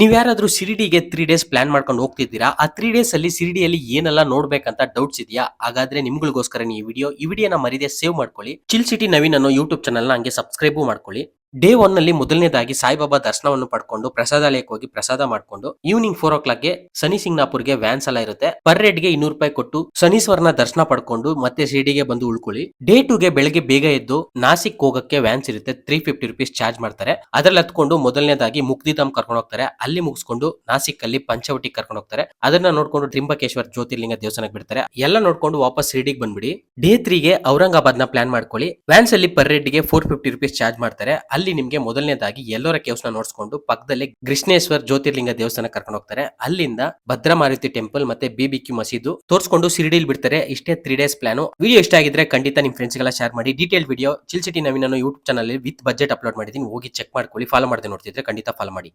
ನೀವ್ ಯಾರಾದ್ರೂ ಶಿರಿಡಿಗೆ 3 days plan ಮಾಡ್ಕೊಂಡು ಹೋಗ್ತಿದ್ದೀರಾ? ಆ 3 ಡೇಸ್ ಅಲ್ಲಿ ಶಿರಿಡಿಯಲ್ಲಿ ಏನೆಲ್ಲ ನೋಡ್ಬೇಕಂತ ಡೌಟ್ಸ್ ಇದೆಯಾ? ಹಾಗಾದ್ರೆ ನಿಮ್ಗಳಿಗೋಸ್ಕರನೇ ಈ ವಿಡಿಯೋನ ಮರೀದೆ ಸೇವ್ ಮಾಡ್ಕೊಳ್ಳಿ. ಚಿಲ್ ಸಿಟಿ ನವೀನ್ ಅನ್ನೋ ಯೂಟ್ಯೂಬ್ ಚಾನಲ್‌ನ ಹಂಗೆ ಸಬ್ಸ್ಕ್ರೈಬ್ ಮಾಡ್ಕೊಳ್ಳಿ. ಡೇ 1 ನಲ್ಲಿ ಮೊದಲನೇದಾಗಿ ಸಾಯಿಬಾಬಾ ದರ್ಶನವನ್ನು ಪಡ್ಕೊಂಡು ಪ್ರಸಾದಾಲಯಕ್ಕೆ ಹೋಗಿ ಪ್ರಸಾದ ಮಾಡ್ಕೊಂಡು ಈವ್ನಿಂಗ್ 4 ಗೆ ಶನಿ ಸಿಂಗ್ನಾಪುರ್ಗೆ ವ್ಯಾನ್ಸ್ ಎಲ್ಲ ಇರುತ್ತೆ. ಪರ್ ಹೆಡ್ ಗೆ 200 ರೂಪಾಯಿ ಕೊಟ್ಟು ಶನೀಶ್ವರನ ದರ್ಶನ ಪಡ್ಕೊಂಡು ಮತ್ತೆ ಶಿರ್ಡಿಗೆ ಬಂದು ಉಳ್ಕೊಳ್ಳಿ. ಡೇ 2 ಗೆ ಬೆಳಗ್ಗೆ ಬೇಗ ಎದ್ದು ನಾಸಿಕ್ ಹೋಗಕ್ಕೆ ವ್ಯಾನ್ಸ್ ಇರುತ್ತೆ. 350 ರೂಪೀಸ್ ಚಾರ್ಜ್ ಮಾಡ್ತಾರೆ. ಅದ್ರಲ್ಲಿ ಹತ್ಕೊಂಡು ಮೊದಲನೇದಾಗಿ ಮುಕ್ತಿಧಾಮ್ ಕರ್ಕೊಂಡು ಹೋಗ್ತಾರೆ. ಅಲ್ಲಿ ಮುಗಿಸ್ಕೊಂಡು ನಾಸಿಕ್ ಅಲ್ಲಿ ಪಂಚವಟಿ ಕರ್ಕೊಂಡು ಹೋಗ್ತಾರೆ. ಅದನ್ನ ನೋಡ್ಕೊಂಡು ತ್ರಿಂಬಕೇಶ್ವರ್ ಜ್ಯೋತಿರ್ಲಿಂಗ ದೇವಸ್ಥಾನಕ್ಕೆ ಬಿಡ್ತಾರೆ. ಎಲ್ಲ ನೋಡ್ಕೊಂಡು ವಾಪಸ್ ಶಿರ್ಡಿಗೆ ಬಂದ್ಬಿಡಿ. ಡೇ 3 ಗೆ ಔರಂಗಾಬಾದ್ ನ ಪ್ಲಾನ್ ಮಾಡ್ಕೊಳ್ಳಿ. ವ್ಯಾನ್ಸ್ ಅಲ್ಲಿ ಪರ್ ಹೆಡ್ ಗೆ 450 ರೂಪೀಸ್ ಚಾರ್ಜ್ ಮಾಡ್ತಾರೆ. ಅಲ್ಲಿ ನಿಮ್ಗೆ ಮೊದಲನೇದಾಗಿ ಎಲ್ಲೋರ ಕೇವ್ಸ್ ನ ನೋಡ್ಸ್ಕೊಂಡು ಪಕ್ಕದಲ್ಲಿ ಕೃಷ್ಣೇಶ್ವರ್ ಜ್ಯೋತಿರ್ಲಿಂಗ ದೇವಸ್ಥಾನ ಕರ್ಕೊಂಡು ಹೋಗ್ತಾರೆ. ಅಲ್ಲಿಂದ ಭದ್ರಮಾರುತಿ ಟೆಂಪಲ್ ಮತ್ತೆ ಬಿಬಿಕ್ಯೂ ಮಸೀದು ತೋರಿಸ್ಕೊಂಡು ಶಿರ್ಡಿಲ್ ಬಿಡ್ತಾರೆ. ಇಷ್ಟೇ 3 ಡೇಸ್ ಪ್ಲಾನ್. ವಿಡಿಯೋ ಇಷ್ಟ ಆಗಿದ್ರೆ ಖಂಡಿತ ನಿಮ್ ಫ್ರೆಂಡ್ಸ್ ಗೆಲ್ಲ ಶೇರ್ ಮಾಡಿ. Detail video chill city Naveen ಅನ್ನೋ YouTube channel with budget upload ಮಾಡಿದೀನಿ. ಹೋಗಿ ಚೆಕ್ ಮಾಡ್ಕೊಳ್ಳಿ. ಫಾಲೋ ಮಾಡದೆ ನೋಡ್ತಿದ್ರೆ ಖಂಡಿತ ಫಾಲೋ ಮಾಡಿ.